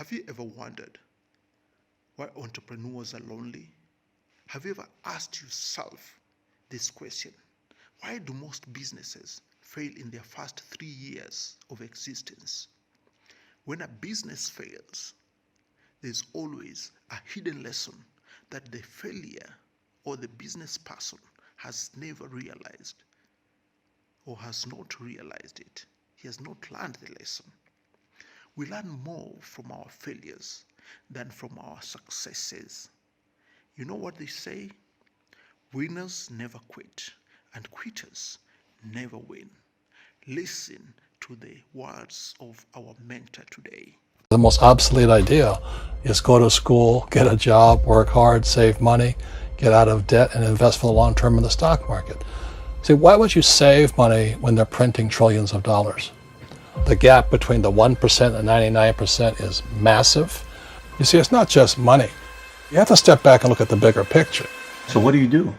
Have you ever wondered why entrepreneurs are lonely? Have you ever asked yourself this question? Why do most businesses fail in their first 3 years of existence? When a business fails, there's always a hidden lesson that the failure or the business person has never realized or has not realized it. He has not learned the lesson. We learn more from our failures than from our successes. You know what they say? Winners never quit, and quitters never win. Listen to the words of our mentor today. The most obsolete idea is go to school, get a job, work hard, save money, get out of debt, and invest for the long term in the stock market. See, why would you save money when they're printing trillions of dollars? The gap between the 1% and 99% is massive. You see, it's not just money. You have to step back and look at the bigger picture. So what do you do?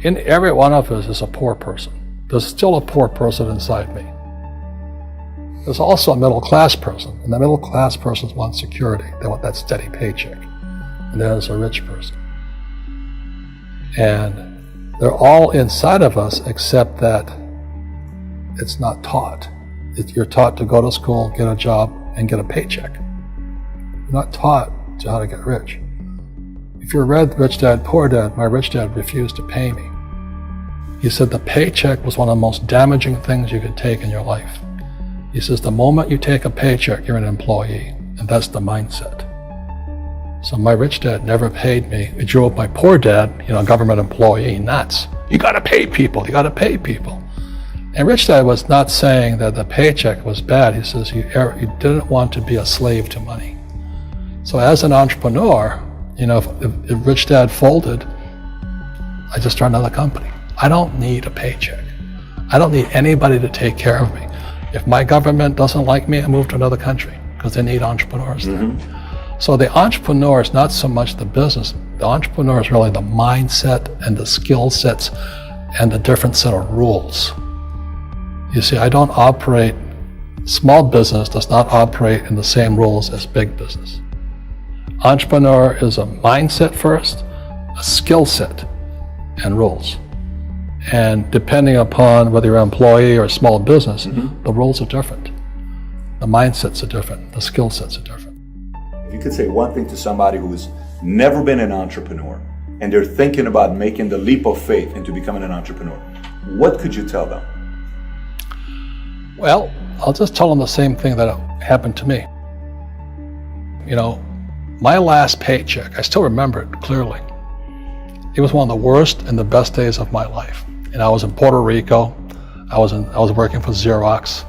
In every one of us is a poor person. There's still a poor person inside me. There's also a middle class person, and the middle class persons want security. They want that steady paycheck. And then there's a rich person. And they're all inside of us, except that it's not taught. You're taught to go to school, get a job, and get a paycheck. You're not taught to how to get rich. If you read Rich Dad, Poor Dad, my rich dad refused to pay me. He said the paycheck was one of the most damaging things you could take in your life. He says the moment you take a paycheck, you're an employee, and that's the mindset. So my rich dad never paid me. He drove my poor dad, government employee, nuts. You gotta pay people, you gotta pay people. And Rich Dad was not saying that the paycheck was bad. He says you didn't want to be a slave to money. So as an entrepreneur, if Rich Dad folded, I just start another company. I don't need a paycheck. I don't need anybody to take care of me. If my government doesn't like me, I move to another country because they need entrepreneurs there. So the entrepreneur is not so much the business. The entrepreneur is really the mindset and the skill sets and the different set of rules. You see, small business does not operate in the same rules as big business. Entrepreneur is a mindset first, a skill set, and rules. And depending upon whether you're an employee or a small business, the rules are different. The mindsets are different, the skill sets are different. If you could say one thing to somebody who's never been an entrepreneur and they're thinking about making the leap of faith into becoming an entrepreneur, what could you tell them? Well, I'll just tell them the same thing that happened to me. My last paycheck, I still remember it clearly. It was one of the worst and the best days of my life. And I was in Puerto Rico. I was working for Xerox,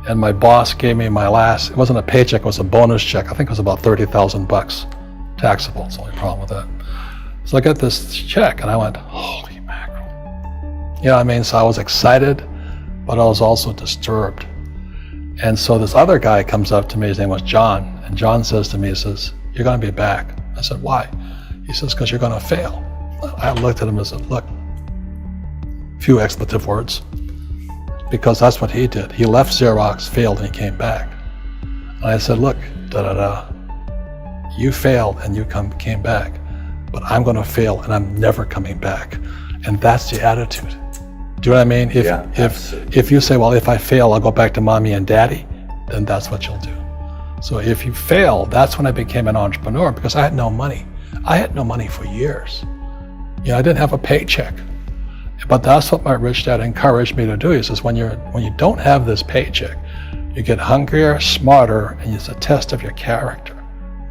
and my boss gave me it wasn't a paycheck, it was a bonus check. I think it was about $30,000 taxable. It's the only problem with that. So I got this check and I went, holy mackerel. So I was excited, but I was also disturbed. And so this other guy comes up to me, his name was John, and John says to me, he says, you're gonna be back. I said, why? He says, because you're gonna fail. I looked at him and said, look, few expletive words, because that's what he did. He left Xerox, failed, and he came back. And I said, look, you failed and you came back, but I'm gonna fail and I'm never coming back. And that's the attitude. Do you know what I mean? If you say, well, if I fail, I'll go back to mommy and daddy, then that's what you'll do. So if you fail, that's when I became an entrepreneur, because I had no money. I had no money for years. I didn't have a paycheck. But that's what my rich dad encouraged me to do. He says, when you don't have this paycheck, you get hungrier, smarter, and it's a test of your character.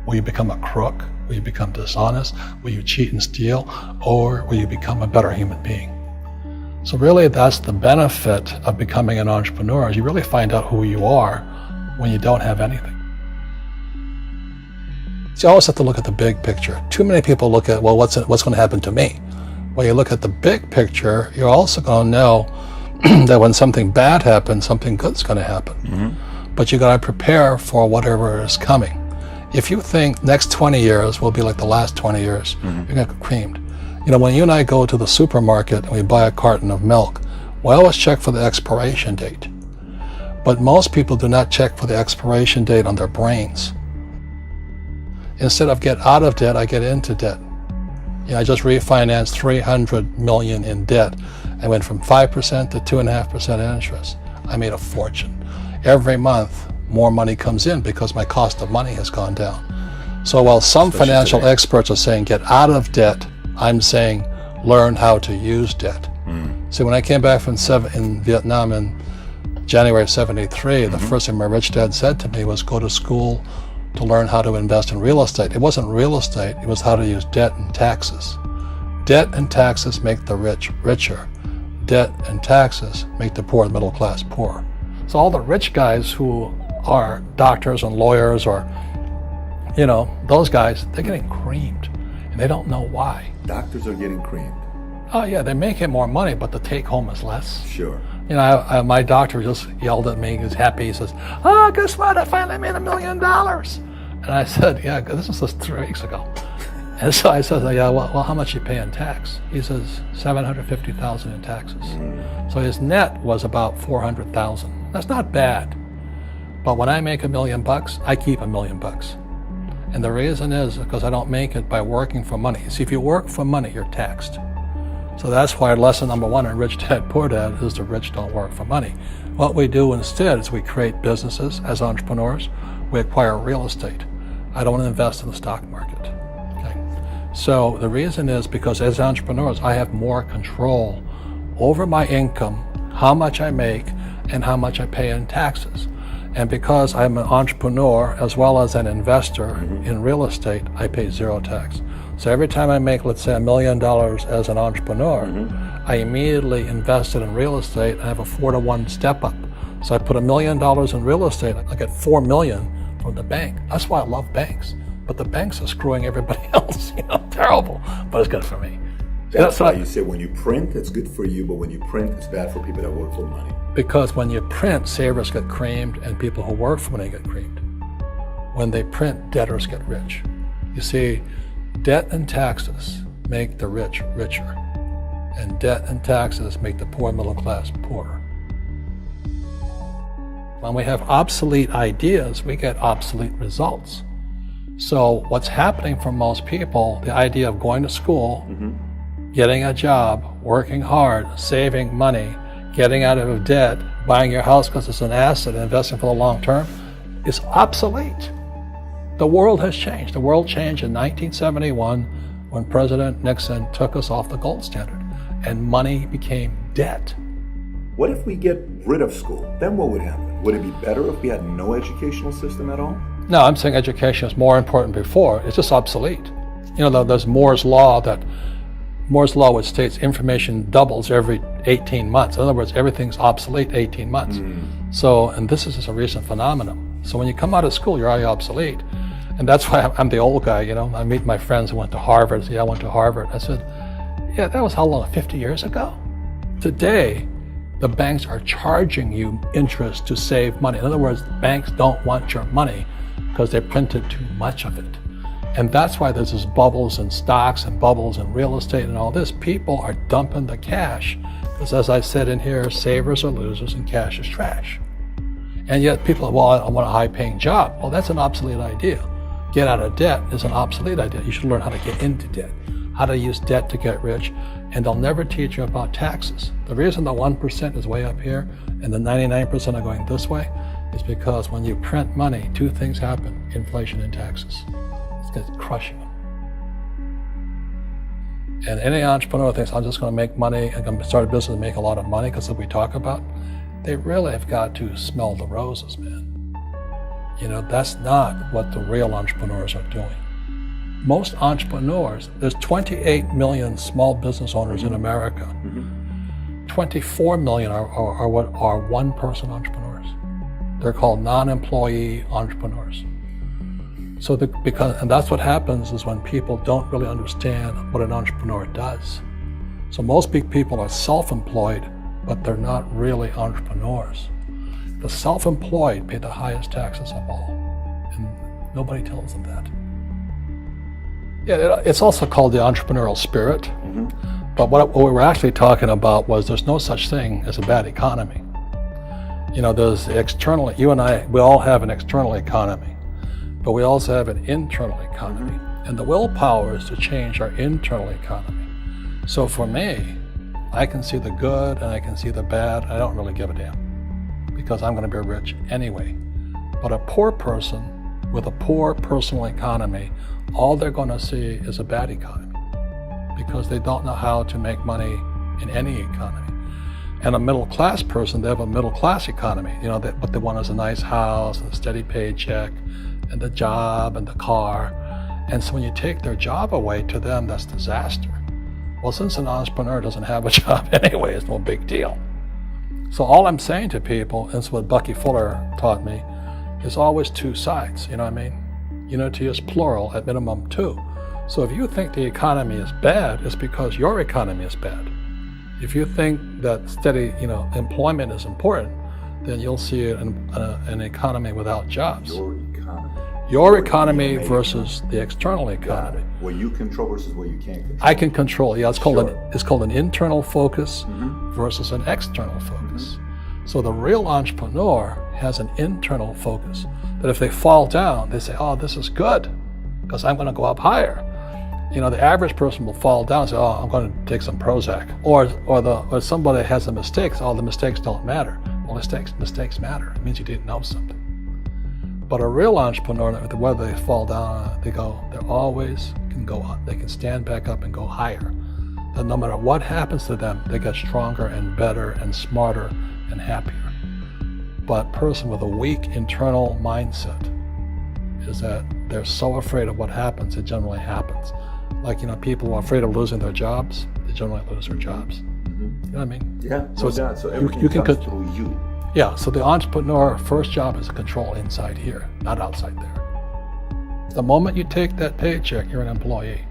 Will you become a crook? Will you become dishonest? Will you cheat and steal? Or will you become a better human being? So really, that's the benefit of becoming an entrepreneur, is you really find out who you are when you don't have anything. So you always have to look at the big picture. Too many people look at, well, what's going to happen to me? When you look at the big picture, you're also going to know that when something bad happens, something good's going to happen. But you got to prepare for whatever is coming. If you think next 20 years will be like the last 20 years, you're going to get creamed. When you and I go to the supermarket and we buy a carton of milk, we always check for the expiration date. But most people do not check for the expiration date on their brains. Instead of get out of debt, I get into debt. I just refinanced $300 million in debt. I went from 5% to 2.5% interest. I made a fortune. Every month, more money comes in because my cost of money has gone down. So while some financial experts are saying get out of debt, I'm saying learn how to use debt. See, when I came back from in Vietnam in January of '73, the first thing my rich dad said to me was go to school to learn how to invest in real estate. It wasn't real estate, it was how to use debt and taxes. Debt and taxes make the rich richer. Debt and taxes make the poor and middle class poorer. So all the rich guys who are doctors and lawyers or, those guys, they're getting creamed and they don't know why. Doctors are getting creamed. Oh yeah, they're making more money, but the take home is less. Sure. My doctor just yelled at me. He was happy. He says, "Oh, guess what? I finally made $1 million." And I said, "Yeah, this was just 3 weeks ago." And so I said, "Yeah, well, how much you pay in tax?" He says, $750,000 in taxes. So his net was about $400,000. That's not bad. But when I make $1 million, I keep $1 million. And the reason is because I don't make it by working for money. See, if you work for money, you're taxed. So that's why lesson number 1 in Rich Dad, Poor Dad is the rich don't work for money. What we do instead is we create businesses as entrepreneurs. We acquire real estate. I don't invest in the stock market. Okay? So the reason is because as entrepreneurs, I have more control over my income, how much I make, and how much I pay in taxes. And because I'm an entrepreneur as well as an investor in real estate, I pay 0 tax. So every time I make, let's say, $1 million as an entrepreneur, I immediately invested in real estate. I have a 4-to-1 step up. So I put $1 million in real estate, I get $4 million from the bank. That's why I love banks. But the banks are screwing everybody else, terrible, but it's good for me. That's why you say when you print, it's good for you, but when you print, it's bad for people that work for money. Because when you print, savers get creamed and people who work for money get creamed. When they print, debtors get rich. You see, debt and taxes make the rich richer, and debt and taxes make the poor middle class poorer. When we have obsolete ideas, we get obsolete results. So what's happening for most people, the idea of going to school, getting a job, working hard, saving money, getting out of debt, buying your house because it's an asset, and investing for the long term, is obsolete. The world has changed. The world changed in 1971 when President Nixon took us off the gold standard and money became debt. What if we get rid of school? Then what would happen? Would it be better if we had no educational system at all? No, I'm saying education is more important before. It's just obsolete. There's Moore's Law which states information doubles every 18 months. In other words, everything's obsolete 18 months. So, and this is just a recent phenomenon. So when you come out of school, you're already obsolete. And that's why I'm the old guy, I meet my friends who went to Harvard. Say, I went to Harvard. I said, yeah, that was how long, 50 years ago? Today, the banks are charging you interest to save money. In other words, banks don't want your money because they printed too much of it. And that's why there's this bubbles in stocks and bubbles in real estate and all this. People are dumping the cash because, as I said in here, savers are losers and cash is trash. And yet people are, well, I want a high-paying job. Well, that's an obsolete idea. Get out of debt is an obsolete idea. You should learn how to get into debt, how to use debt to get rich, and they'll never teach you about taxes. The reason the 1% is way up here and the 99% are going this way is because when you print money, 2 things happen: inflation and taxes. It's crushing them. And any entrepreneur thinks, I'm just going to make money and going to start a business and make a lot of money because of what we talk about, they really have got to smell the roses, man. That's not what the real entrepreneurs are doing. Most entrepreneurs, there's 28 million small business owners in America. 24 million are what are one-person entrepreneurs. They're called non-employee entrepreneurs. So and that's what happens is when people don't really understand what an entrepreneur does. So most big people are self-employed, but they're not really entrepreneurs. The self-employed pay the highest taxes of all, and nobody tells them that. Yeah, it's also called the entrepreneurial spirit, but what we were actually talking about was there's no such thing as a bad economy. You know, there's the external, you and I, we all have an external economy, but we also have an internal economy. And the willpower is to change our internal economy. So for me, I can see the good and I can see the bad. I don't really give a damn because I'm going to be rich anyway. But a poor person with a poor personal economy, all they're going to see is a bad economy because they don't know how to make money in any economy. And a middle class person, they have a middle class economy. You know, what they want is a nice house and a steady paycheck and the job and the car. And so when you take their job away, to them, that's disaster. Well, since an entrepreneur doesn't have a job anyway, it's no big deal. So all I'm saying to people, and it's what Bucky Fuller taught me, is always two sides, you know what I mean? Unity is plural, at minimum two. So if you think the economy is bad, it's because your economy is bad. If you think that steady, employment is important, then you'll see an economy without jobs. Your economy versus the external economy. What you control versus what you can't control. I can control. Yeah, it's called an internal focus versus an external focus. So the real entrepreneur has an internal focus. That if they fall down, they say, "Oh, this is good, because I'm going to go up higher." You know, the average person will fall down and say, "Oh, I'm going to take some Prozac," or somebody has a mistake. "Oh, the mistakes don't matter." Well, mistakes matter. It means you didn't know something. But a real entrepreneur, whether they fall down, they always can go up. They can stand back up and go higher. And no matter what happens to them, they get stronger and better and smarter and happier. But a person with a weak internal mindset is that they're so afraid of what happens, it generally happens. Like, people who are afraid of losing their jobs, they generally lose their jobs. You know what I mean? Yeah, so everything comes through you. Yeah, so the entrepreneur first job is to control inside here, not outside there. The moment you take that paycheck, you're an employee.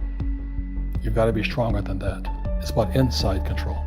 You've got to be stronger than that. It's about inside control.